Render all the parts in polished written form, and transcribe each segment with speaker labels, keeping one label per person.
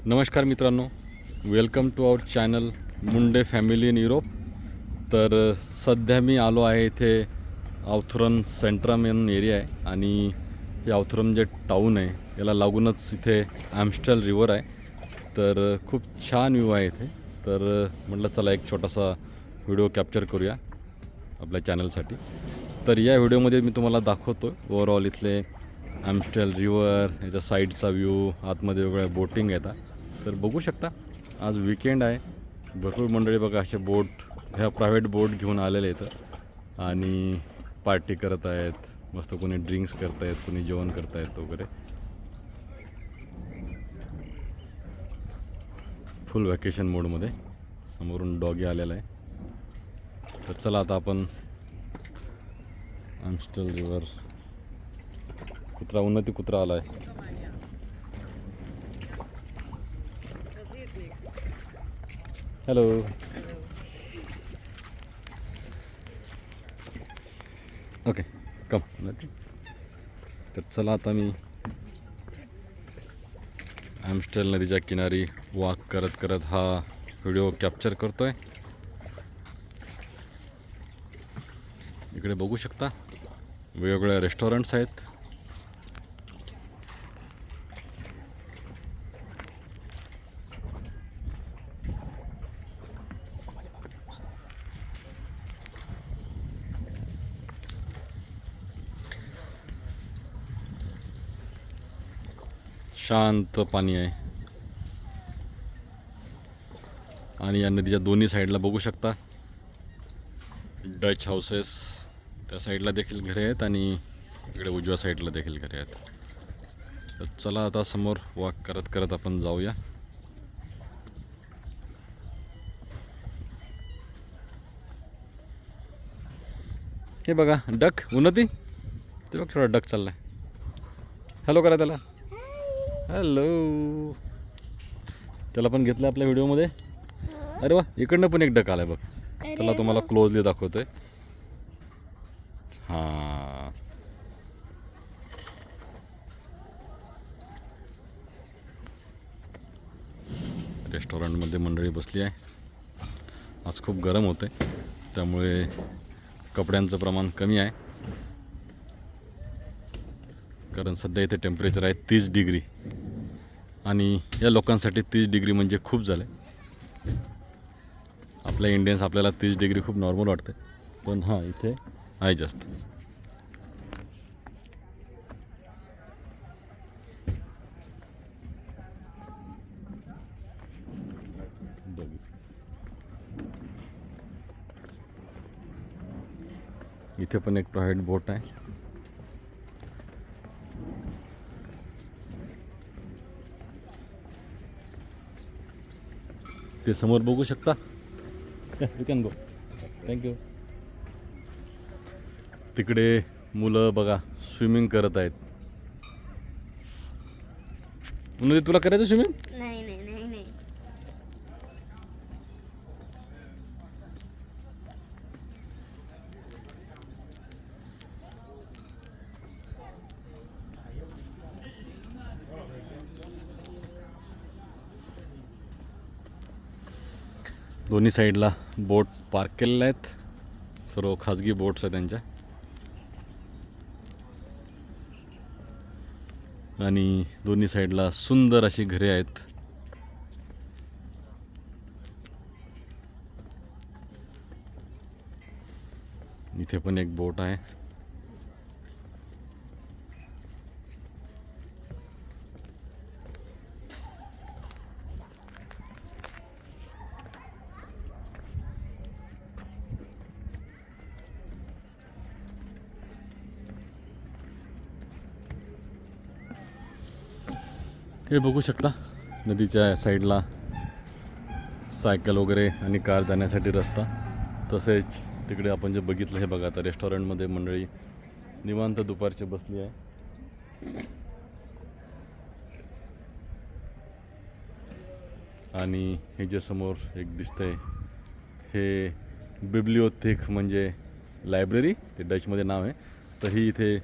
Speaker 1: नमस्कार मित्रांनो, welcome to our channel Munde family in Europe. तर सध्या मी आलो आहे इथे अवथुरन सेंट्रम म्हणून एरिया आहे आणि हे अवथुरन जे टाऊन आहे याला लागूनच इथे ॲम्स्टल रिवर आहे. तर खूप छान व्ह्यू आहे इथे. तर म्हटलं चला एक छोटासा व्हिडिओ कॅप्चर करूया आपल्या चॅनलसाठी. तर या व्हिडिओमध्ये मी तुम्हाला दाखवतो ओव्हरऑल इथले ॲम्स्टल रिवर, याच्या साईडचा व्ह्यू, आतमध्ये वेगळ्या बोटिंग येतात. तर बघू शकता आज वीकेंड आहे, भरपूर मंडळी बघा असे बोट, ह्या प्रायव्हेट बोट घेऊन आलेले आहेत आणि पार्टी करत आहेत. मस्त कोणी ड्रिंक्स करत आहेत, कोणी जेवण करत आहेत वगैरे. फुल वॅकेशन मोडमध्ये. समोरून डॉगी आलेला आहे. तर चला आता आपण ॲम्स्टल रिवर, कुत्रा उन्नती कुत्रा आला आहे. हॅलो. ओके कम उन्नती. तर चला आता मी ॲम्स्टल नदीच्या किनारी वॉक करत करत हा व्हिडिओ कॅप्चर करतो आहे. इकडे बघू शकता वेगवेगळ्या रेस्टॉरंट्स आहेत. शांत पाणी आहे आणि या नदीच्या दोन्ही साईडला बघू शकता डच हाऊसेस. त्या साईडला देखील घरे आहेत आणि इकडे उजव्या साईडला देखील घरे आहेत. तर चला आता समोर वॉक करत करत आपण जाऊया. हे बघा डक उन्नती, ते बघ थोडा डक चाललाय. हॅलो करा त्याला. हॅलो. त्याला पण घेतलं आपल्या व्हिडिओमध्ये. अरे वा, इकडनं पण एक डक आलाय बघ. चला तुम्हाला क्लोजली दाखवतोय. हां, रेस्टॉरंटमध्ये मंडळी बसली आहे. आज खूप गरम होते त्यामुळे कपड्यांचं प्रमाण कमी आहे, कारण सध्या इथे टेम्परेचर आहे 30 डिग्री आणि या लोकांसाठी 30 डिग्री म्हणजे खूप झालं. आपल्या इंडियन्स आपल्याला 30 डिग्री खूप नॉर्मल वाटते, पण हां इथे आहे जास्त. इथे पण एक प्रायव्हेट बोट आहे. ते समोर बघू शकता. You can go. थँक्यू. तिकडे मुलं बघा स्विमिंग करत आहेत. म्हणून तुला करायचं स्विमिंग?
Speaker 2: नाही नाही नाही नाही.
Speaker 1: दोन्ही साईडला बोट पार्क केलेल्या आहेत. सर्व खाजगी बोट्स आहेत त्यांच्या. आणि दोन्ही साईडला सुंदर अशी घरे आहेत. इथे पण एक बोट आहे. हे बघू शकता नदीच्या साईडला सायकल वगैरे आणि कार जाण्यासाठी रस्ता. तसेच तिकडे आपण जे बघितलं हे बघा, आता रेस्टॉरंटमध्ये मंडळी निवांत दुपारची बसली आहे. आणि हे जे समोर एक दिसतंय हे बिब्लिओथेक म्हणजे लायब्ररी, ते डचमध्ये नाव आहे. तर ही इथे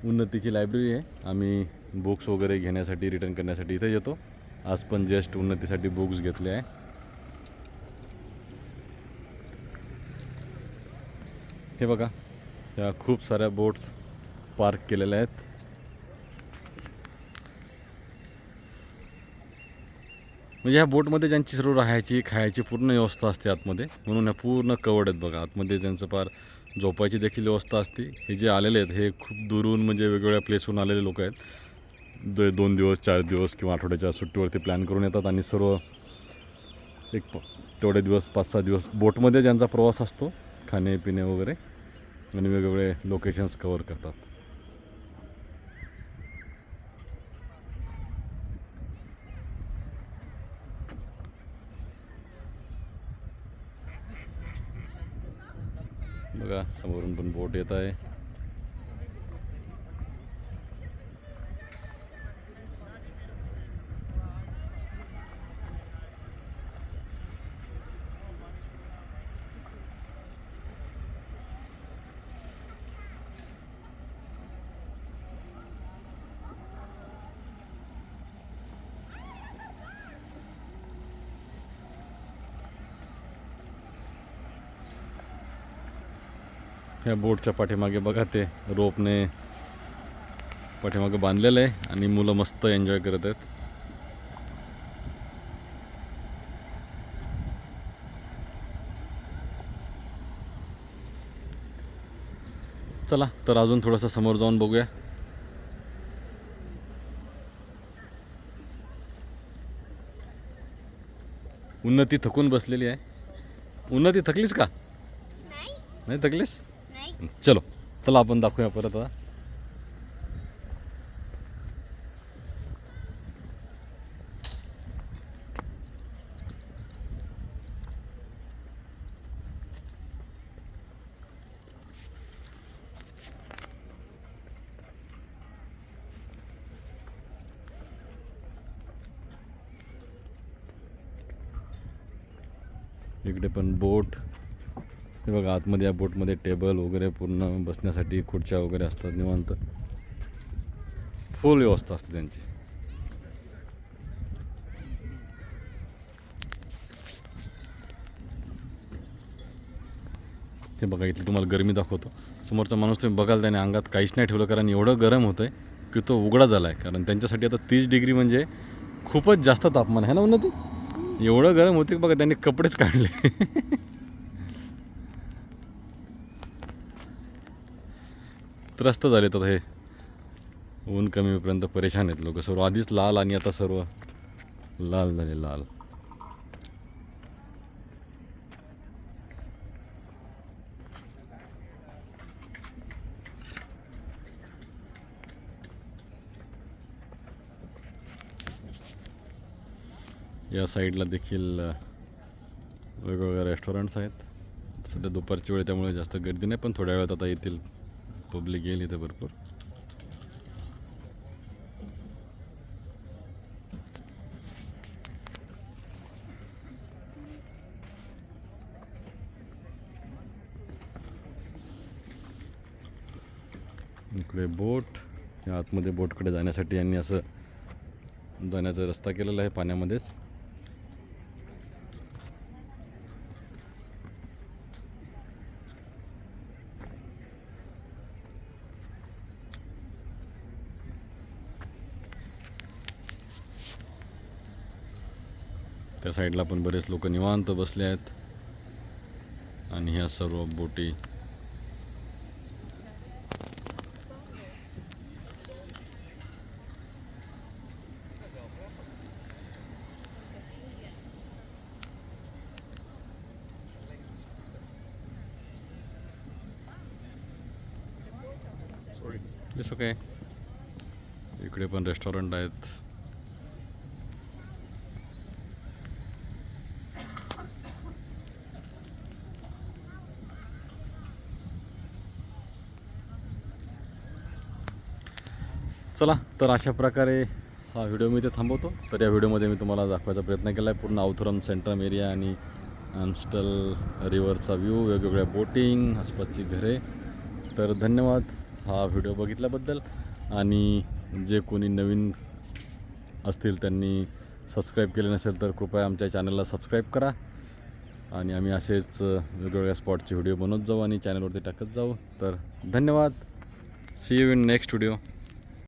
Speaker 1: उन्नतीची लायब्ररी आहे. आम्ही बुक्स वगैरे घेण्यासाठी, रिटर्न करण्यासाठी इथे येतो. आज पण जस्ट उन्नतीसाठी बुक्स घेतले आहे. हे बघा, या खूप साऱ्या बोट्स पार्क केलेल्या आहेत. म्हणजे ह्या बोटमध्ये ज्यांची सर्व राहायची खायची पूर्ण व्यवस्था असते आतमध्ये, म्हणून ह्या पूर्ण कवर्ड आहेत बघा. आतमध्ये ज्यांचं पार झोपायची देखील व्यवस्था असते. हे जे आलेले आहेत हे खूप दुरून म्हणजे वेगवेगळ्या प्लेसवरून आलेले लोक आहेत. 2 दिवस 4 दिवस किंवा आठवड्याच्या सुट्टीवरती प्लॅन करून येतात आणि सर्व तेवढे दिवस 5-6 दिवस बोटमध्ये ज्यांचा प्रवास असतो, खाणे पिणे वगैरे आणि वेगवेगळे लोकेशन्स कवर करतात. बघा समोरून पण बोट येत आहे. ह्या बोटच्या पाठीमागे बघा ते रोपने पाठीमागे बांधलेलं आहे आणि मुलं मस्त एन्जॉय करत आहेत. चला तर अजून थोडंसं समोर जाऊन बघूया. उन्नती थकून बसलेली आहे. उन्नती थकलीस का? नाही थकलीस? चलो चला आपण दाखवूया परत आता. इकडे पण बोट. हे बघा आतमध्ये या बोटमध्ये टेबल वगैरे पूर्ण बसण्यासाठी खुर्च्या वगैरे असतात. निवांत फुल व्यवस्था असते त्यांची. ते बघा इथली तुम्हाला गरमी दाखवतो. समोरचा माणूस तुम्ही बघाल त्याने अंगात काहीच नाही ठेवलं, कारण एवढं गरम होतं आहे की तो उघडा झाला आहे. कारण त्यांच्यासाठी आता 30 डिग्री म्हणजे खूपच जास्त तापमान आहे ना उन्नती. एवढं गरम होते की बघा त्यांनी कपडेच काढले. त्रस्त झाले तर हे ऊन कमी होईपर्यंत परेशान आहेत लोक. सर्व आधीच लाल आणि आता सर्व लाल झाले, लाल. या साईडला देखील वेगवेगळे रेस्टॉरंट्स आहेत. सध्या दुपारची वेळ त्यामुळे जास्त गर्दी नाही, पण थोड्या वेळात आता येतील. पब्लिक येईल इथे भरपूर. इकडे बोट. या आतमध्ये बोटकडे जाण्यासाठी यांनी असं जाण्याचा रस्ता केलेला आहे पाण्यामध्येच. त्या साईडला पण बरेच लोक निवांत बसले आहेत आणि ह्या सर्व बोटी दिसो काय. इकडे पण रेस्टॉरंट आहेत. चला तर अशा प्रकारे हा व्हिडिओ मी इथे थांबवतो. तर या व्हिडिओमध्ये मी तुम्हाला दाखवायचा प्रयत्न केला आहे पूर्ण अवथरम सेंट्रम एरिया आणि आमस्टल रिव्हरचा व्ह्यू, वेगवेगळ्या बोटिंग, आसपासची घरे. तर धन्यवाद हा व्हिडिओ बघितल्याबद्दल. आणि जे कोणी नवीन असतील त्यांनी सबस्क्राईब केले नसेल तर कृपया आमच्या चॅनलला सबस्क्राईब करा आणि आम्ही असेच वेगवेगळ्या स्पॉटचे व्हिडिओ बनवत जाऊ आणि चॅनलवरती टाकत जाऊ. तर धन्यवाद. See you in next video.